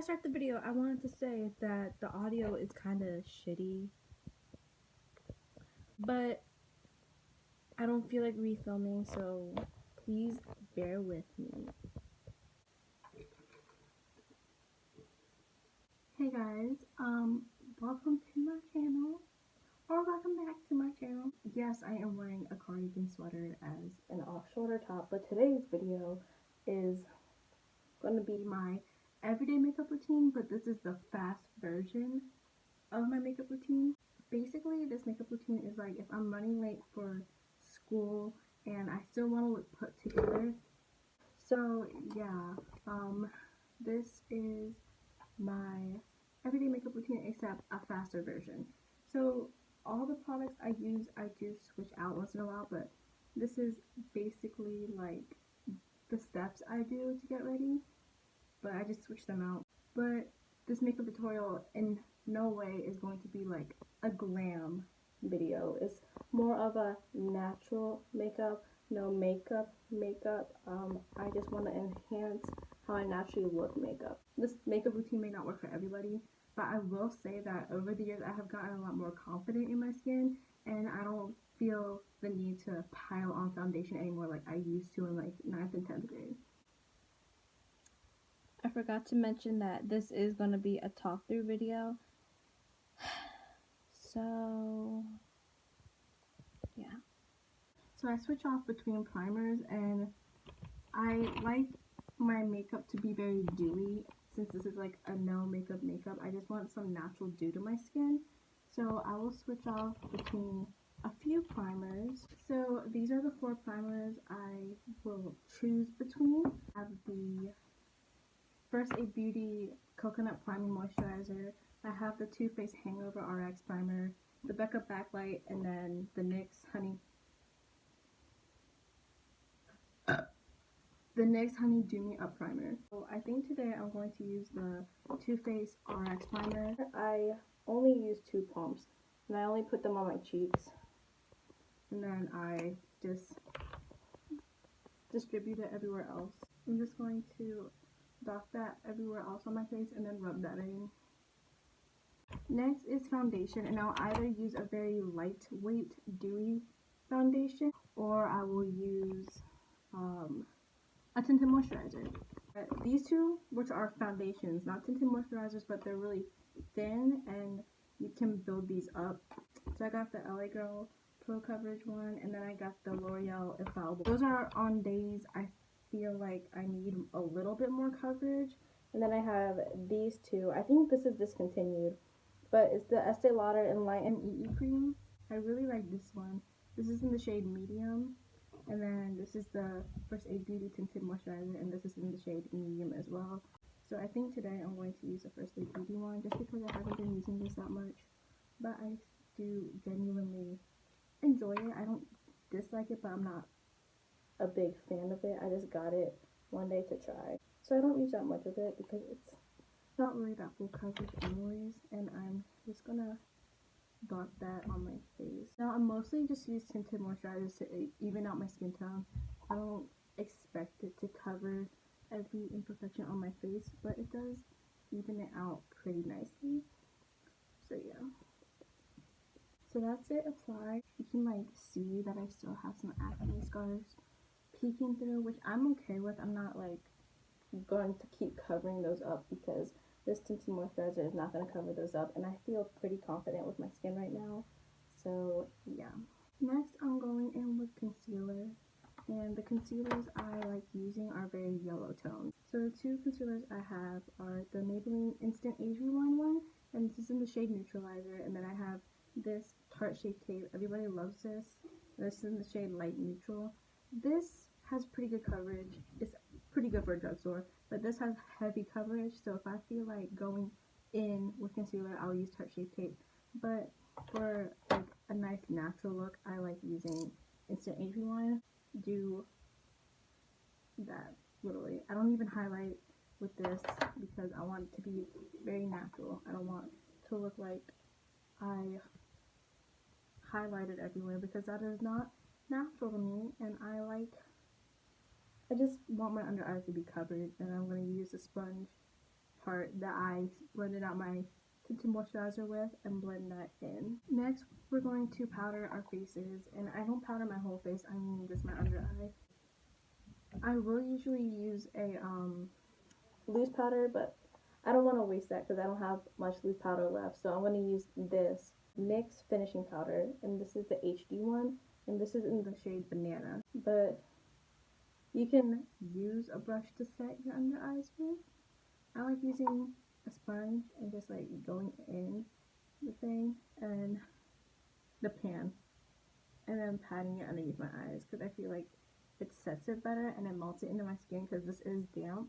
start the video, I wanted to say that the audio is kind of shitty, but I don't feel like refilming, so please bear with me. Hey guys, welcome to my channel, or welcome back to my channel. Yes, I am wearing a cardigan sweater as an off-shoulder top, but today's video is going to be my everyday makeup routine, but this is the fast version of my makeup routine. Basically, this makeup routine is like if I'm running late for school and I still want to look put together. So yeah, this is my everyday makeup routine except a faster version. So all the products I use, I do switch out once in a while, but this is basically like the steps I do to get ready, but I just switch them out. But this makeup tutorial in no way is going to be like a glam video. It's more of a natural makeup, no makeup. I just want to enhance how I naturally look makeup. This makeup routine may not work for everybody, but I will say that over the years I have gotten a lot more confident in my skin, and I don't feel the need to pile on foundation anymore like I used to in like 9th and 10th grade. I forgot to mention that this is going to be a talk through video. So yeah. So I switch off between primers, and I like my makeup to be very dewy. Since this is like a no makeup, I just want some natural dew to my skin. So I will switch off between a few primers. So these are the 4 primers I will choose between. I have the First A Beauty Coconut Priming Moisturizer. I have the Faced Hangover RX Primer, the Becca Backlight, and then the NYX Honey Dew Me Up Primer. So I think today I'm going to use the Too Faced RX Primer. I only use 2 pumps, and I only put them on my cheeks, and then I just distribute it everywhere else. I'm just going to dot that everywhere else on my face and then rub that in. Next is foundation, and I'll either use a very lightweight dewy foundation, or I will use a tinted moisturizer. These two, which are foundations, not tinted moisturizers, but they're really thin and you can build these up. So I got the LA Girl Pro Coverage one, and then I got the L'Oreal Infallible. Those are on days I feel like I need a little bit more coverage. And then I have these two. I think this is discontinued, but it's the Estee Lauder Enlighten EE Cream. I really like this one. This is in the shade medium, and then this is the First Aid Beauty Tinted Moisturizer, and this is in the shade medium as well. So I think today I'm going to use the First Aid Beauty one, just because I haven't been using this that much, but I do genuinely enjoy it. I don't dislike it, but I'm not a big fan of it. I just got it one day to try, so I don't use that much of it because it's not really that full coverage anyways, and I'm just gonna dot that on my face. Now I mostly just use tinted moisturizers to even out my skin tone. I don't expect it to cover every imperfection on my face, but it does even it out pretty nicely. So yeah. So that's it applied. You can like see that I still have some acne scars peeking through, which I'm okay with. I'm not like going to keep covering those up because this tinted moisturizer is not going to cover those up, and I feel pretty confident with my skin right now. So yeah. Next I'm going in with concealer, and the concealers I like using are very yellow toned. So the 2 concealers I have are the Maybelline Instant Age Rewind one, and this is in the shade Neutralizer, and then I have this Tarte Shape Tape. Everybody loves this. This is in the shade Light Neutral. This has pretty good coverage. It's pretty good for a drugstore, but this has heavy coverage, so if I feel like going in with concealer, I'll use Tarte Shape Tape. But for like a nice natural look, I like using Instant Age Rewind. Do that literally. I don't even highlight with this because I want it to be very natural. I don't want to look like I highlighted everywhere because that is not natural to me, and I just want my under eyes to be covered, and I'm going to use a sponge part that I blended out my tinted moisturizer with and blend that in. Next, we're going to powder our faces, and I don't powder my whole face, I mean just my under eye. I will usually use a loose powder, but I don't want to waste that because I don't have much loose powder left, so I'm going to use this NYX finishing powder, and this is the HD one, and this is in the shade Banana. But you can use a brush to set your under eyes with. I like using a sponge and just like going in the thing and the pan and then patting it underneath my eyes because I feel like it sets it better and it melts it into my skin because this is damp.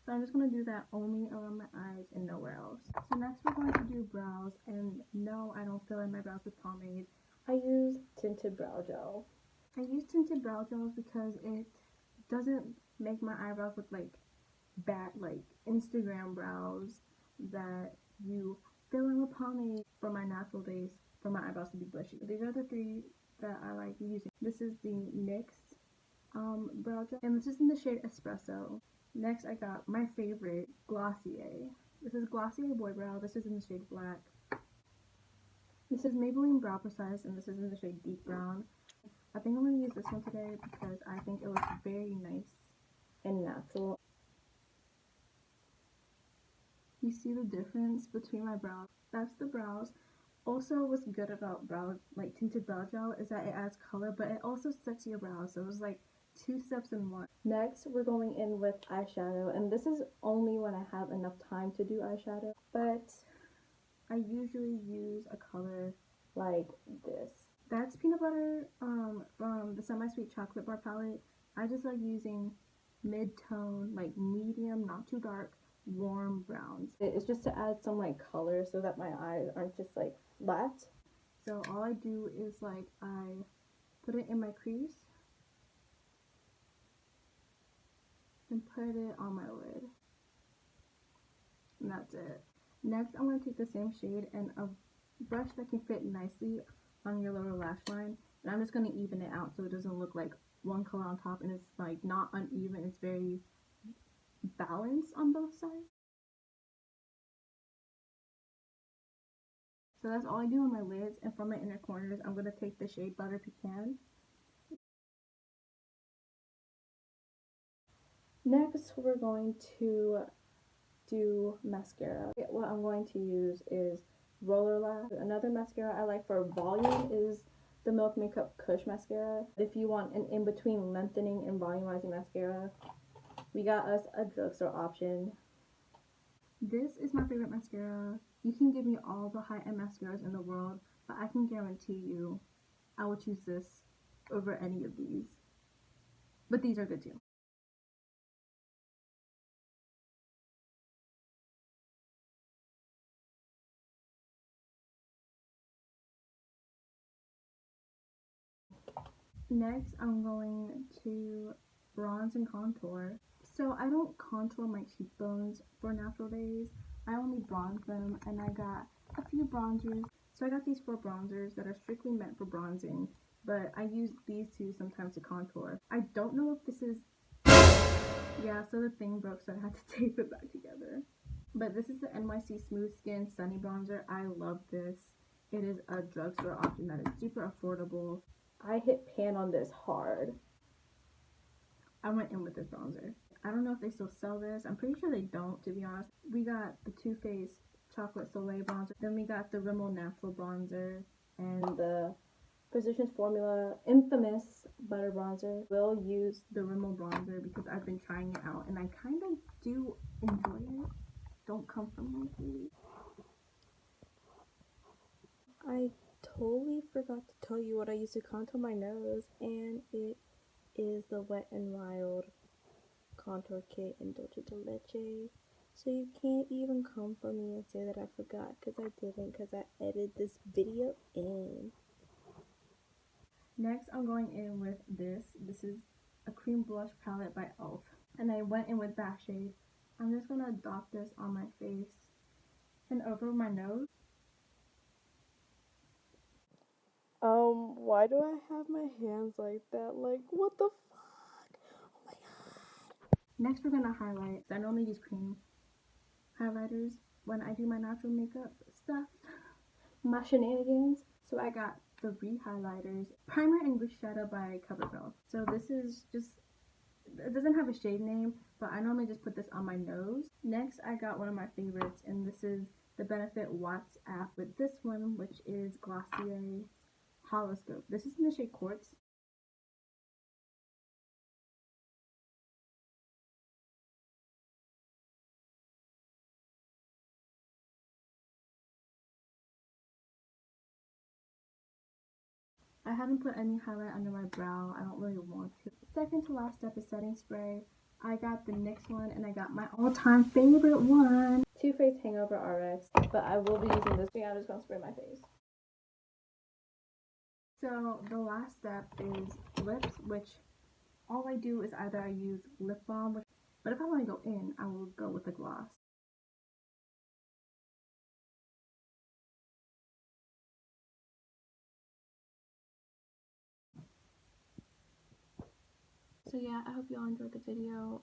So I'm just going to do that only around my eyes and nowhere else. So next we're going to do brows, and no, I don't fill in my brows with pomade. I use tinted brow gel. I use tinted brow gels because it doesn't make my eyebrows look like bad, like Instagram brows that you fill in with pomade for my natural days for my eyebrows to be bushy. These are the three that I like using. This is the NYX brow gel, and this is in the shade Espresso. Next, I got my favorite, Glossier. This is Glossier Boy Brow. This is in the shade Black. This is Maybelline Brow Precise, and this is in the shade Deep Brown. I think I'm going to use this one today because I think it looks very nice and natural. You see the difference between my brows? That's the brows. Also, what's good about like tinted brow gel is that it adds color, but it also sets your brows. So it's like 2 steps in one. Next, we're going in with eyeshadow, and this is only when I have enough time to do eyeshadow, but I usually use a color like this. That's peanut butter from the Semi-Sweet Chocolate Bar palette. I just like using mid-tone, like medium, not too dark, warm browns. It's just to add some like color so that my eyes aren't just like flat. So all I do is like I put it in my crease and put it on my lid, and that's it. Next, I'm going to take the same shade and a brush that can fit nicely on your lower lash line, and I'm just going to even it out so it doesn't look like one color on top and it's like not uneven, it's very balanced on both sides. So that's all I do on my lids, and from my inner corners I'm going to take the shade Butter Pecan. Next, we're going to do mascara. What I'm going to use is Roller Lash. Another mascara I like for volume is the Milk Makeup Kush Mascara. If you want an in-between lengthening and volumizing mascara, we got us a drugstore option. This is my favorite mascara. You can give me all the high-end mascaras in the world, but I can guarantee you I will choose this over any of these. But these are good too. Next, I'm going to bronze and contour. So I don't contour my cheekbones for natural days. I only bronze them, and I got a few bronzers. So I got these 4 bronzers that are strictly meant for bronzing, but I use these 2 sometimes to contour. I don't know if this is... Yeah, so the thing broke, so I had to tape it back together. But this is the NYC Smooth Skin Sunny Bronzer. I love this. It is a drugstore option that is super affordable. I hit pan on this hard. I went in with this bronzer. I don't know if they still sell this. I'm pretty sure they don't, to be honest. We got the Too Faced Chocolate Soleil bronzer. Then we got the Rimmel Natural bronzer and the Physicians Formula infamous butter bronzer. We'll use the Rimmel bronzer because I've been trying it out and I kind of do enjoy it. Don't come for me, please. I totally forgot to tell you what I used to contour my nose, and it is the Wet n Wild contour kit in Dulce de Leche. So you can't even come for me and say that I forgot, because I didn't, because I edited this video in. Next, I'm going in with this. This is a cream blush palette by e.l.f. And I went in with that shade. I'm just going to dot this on my face and over my nose. Why do I have my hands like that? Like, what the fuck? Oh my god. Next, we're gonna highlight. I normally use cream highlighters when I do my natural makeup stuff, my shenanigans. So I got the highlighters, primer and glitter shadow by Covergirl. So this is just, it doesn't have a shade name, but I normally just put this on my nose. Next, I got one of my favorites, and this is the Benefit Watts app with this one, which is Glossier's Haloscope. This is in the shade Quartz. I haven't put any highlight under my brow. I don't really want to. Second to last step is setting spray. I got the NYX one, and I got my all-time favorite one, Faced Hangover RX, but I will be using this. Yeah, I'm just going to spray my face. So the last step is lips, which all I do is either I use lip balm, but if I want to go in, I will go with the gloss. So yeah, I hope you all enjoyed the video.